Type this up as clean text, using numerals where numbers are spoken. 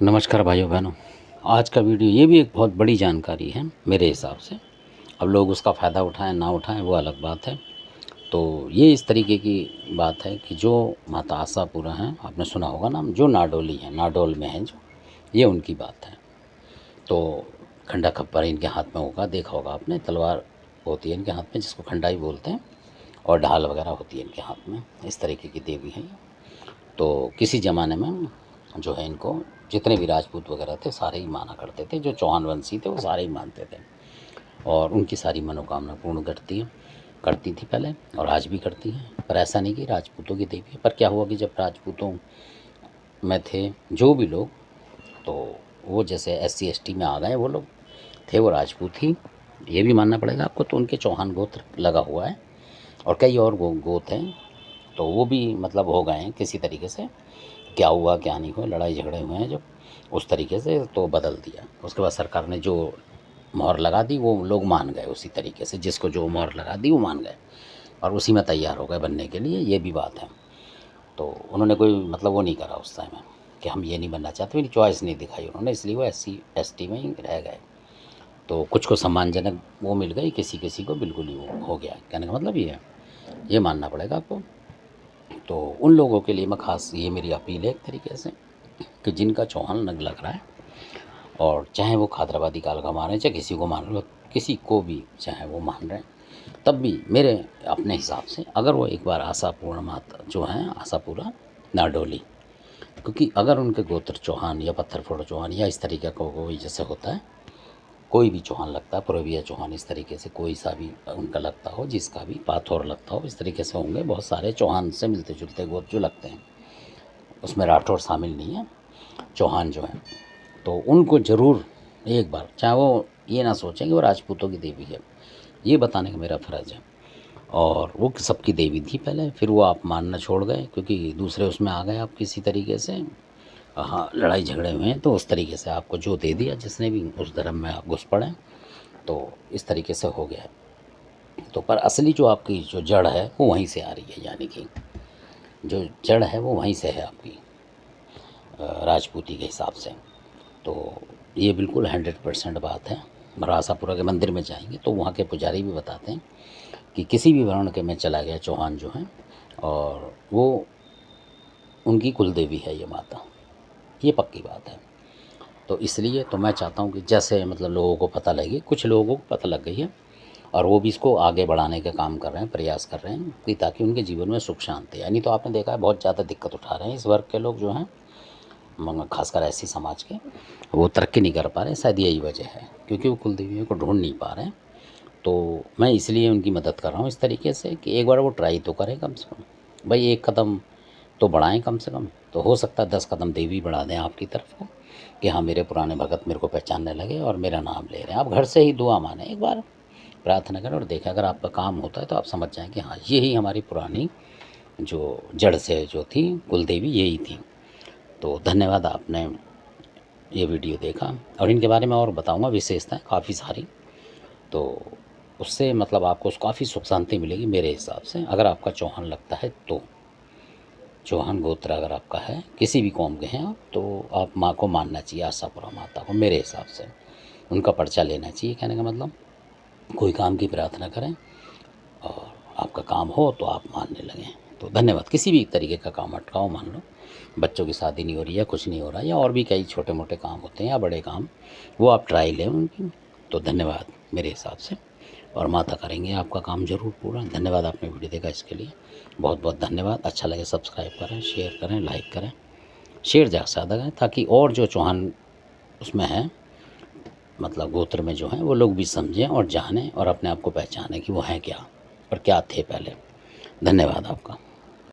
नमस्कार भाइयों बहनों। आज का वीडियो ये भी एक बहुत बड़ी जानकारी है मेरे हिसाब से। अब लोग उसका फ़ायदा उठाएं ना उठाएं वो अलग बात है। तो ये इस तरीके की बात है कि जो माता आशापुरा हैं, आपने सुना होगा नाम, जो नाडोली हैं, नाडोल में हैं जो, ये उनकी बात है। तो खंडा खप्पर इनके हाथ में होगा, देखा होगा आपने, तलवार होती है इनके हाथ में जिसको खंडाई बोलते हैं, और ढाल वगैरह होती है इनके हाथ में। इस तरीके की देवी हैं ये। तो किसी ज़माने में जो है इनको जितने भी राजपूत वगैरह थे सारे ही माना करते थे, जो चौहान वंशी थे वो सारे ही मानते थे, और उनकी सारी मनोकामना पूर्ण करती थी पहले, और आज भी करती हैं। पर ऐसा नहीं कि राजपूतों की देवी है। पर क्या हुआ कि जब राजपूतों में थे जो भी लोग, तो वो जैसे SC ST में आ गए, वो लोग थे वो राजपूत ही, ये भी मानना पड़ेगा आपको। तो उनके चौहान गोत्र लगा हुआ है, और कई और गोत हैं, तो वो भी मतलब हो गए हैं किसी तरीके से। क्या हुआ क्या नहीं हुआ, लड़ाई झगड़े हुए हैं जब, उस तरीके से तो बदल दिया। उसके बाद सरकार ने जो मोहर लगा दी वो लोग मान गए उसी तरीके से, जिसको जो मोहर लगा दी वो मान गए, और उसी में तैयार हो गए बनने के लिए। ये भी बात है। तो उन्होंने कोई मतलब वो नहीं करा उस टाइम में कि हम ये नहीं बनना चाहते, मेरी चॉइस नहीं दिखाई उन्होंने, इसलिए वो SC ST में ही रह गए। तो कुछ को सम्मानजनक वो मिल गई, किसी किसी को बिल्कुल ही वो हो गया। कहने का मतलब ये है, ये मानना पड़ेगा आपको। तो उन लोगों के लिए मैं ख़ास ये मेरी अपील है एक तरीके से, कि जिनका चौहान नग लग रहा है, और चाहे वो खादराबादी कालका मान रहे हैं, चाहे किसी को मान रहे हो, किसी को भी चाहे वो मान रहे हैं, तब भी मेरे अपने हिसाब से अगर वो एक बार आशापूर्ण माता जो हैं, आशापुरा नाडोली, क्योंकि अगर उनके गोत्र चौहान या पत्थर फोड़ चौहान या इस तरीके का कोई जैसे होता है, कोई भी चौहान लगता है, पूर्वीय चौहान, इस तरीके से कोई सा भी उनका लगता हो, जिसका भी पाथौर लगता हो, इस तरीके से होंगे बहुत सारे चौहान से मिलते जुलते गोत्र जो लगते हैं। उसमें राठौर शामिल नहीं है, चौहान जो हैं। तो उनको ज़रूर एक बार, चाहे वो ये ना सोचें कि वो राजपूतों की देवी है, ये बताने का मेरा फ़र्ज़ है। और वो सबकी देवी थी पहले, फिर वो आप मानना छोड़ गए क्योंकि दूसरे उसमें आ गए आप किसी तरीके से। हाँ, लड़ाई झगड़े हुए हैं, तो उस तरीके से आपको जो दे दिया जिसने भी, उस धर्म में आप घुस पड़े, तो इस तरीके से हो गया है। तो पर असली जो आपकी जो जड़ है वो वहीं से आ रही है, यानी कि जो जड़ है वो वहीं से है आपकी, राजपूती के हिसाब से। तो ये बिल्कुल 100% बात है। आशापुरा के मंदिर में जाएंगे तो वहाँ के पुजारी भी बताते हैं कि किसी भी वर्ण के में चला गया चौहान जो हैं, और वो उनकी कुल देवी है ये माता, ये पक्की बात है। तो इसलिए तो मैं चाहता हूँ कि जैसे मतलब लोगों को पता लगे, कुछ लोगों को पता लग गई है, और वो भी इसको आगे बढ़ाने का काम कर रहे हैं, प्रयास कर रहे हैं कि ताकि उनके जीवन में सुख शांति है। नहीं तो आपने देखा है बहुत ज़्यादा दिक्कत उठा रहे हैं इस वर्ग के लोग जो हैं, खासकर ऐसी समाज के, वो तरक्की नहीं कर पा रहे। शायद यही वजह है, क्योंकि वो कुल देवियों को ढूंढ नहीं पा रहे हैं। तो मैं इसलिए उनकी मदद कर रहा हूँ इस तरीके से कि एक बार वो ट्राई तो करें कम से कम, भाई एक कदम तो बढ़ाएं कम से कम। तो हो सकता है 10 कदम देवी बढ़ा दें आपकी तरफ को, कि हाँ मेरे पुराने भगत मेरे को पहचानने लगे और मेरा नाम ले रहे हैं। आप घर से ही दुआ माने, एक बार प्रार्थना करें और देखें, अगर आपका काम होता है तो आप समझ जाएं कि हाँ यही हमारी पुरानी जो जड़ से जो थी कुल देवी यही थी। तो धन्यवाद, आपने ये वीडियो देखा, और इनके बारे में और बताऊंगा, विशेषताएं काफ़ी सारी। तो उससे मतलब आपको काफ़ी सुख शांति मिलेगी मेरे हिसाब से, अगर आपका चौहान लगता है तो। चौहान गोत्र अगर आपका है, किसी भी कौम के हैं आप, तो आप माँ को मानना चाहिए, आशापुरा माता को, मेरे हिसाब से उनका पर्चा लेना चाहिए। कहने का मतलब कोई काम की प्रार्थना करें और आपका काम हो तो आप मानने लगें। तो धन्यवाद। किसी भी तरीके का काम अटकाओ, मान लो बच्चों की शादी नहीं हो रही है, कुछ नहीं हो रहा है, या और भी कई छोटे मोटे काम होते हैं या बड़े काम, वो आप ट्राई लें उनकी। तो धन्यवाद मेरे हिसाब से, और माता करेंगे आपका काम ज़रूर पूरा। धन्यवाद, आपने वीडियो देखा इसके लिए बहुत बहुत धन्यवाद। अच्छा लगे सब्सक्राइब करें, शेयर करें, लाइक करें, शेयर ज़्यादा से ज़्यादा करें, ताकि और जो चौहान उसमें हैं, मतलब गोत्र में जो हैं, वो लोग भी समझें और जानें और अपने आप को पहचानें कि वो हैं क्या और क्या थे पहले। धन्यवाद आपका।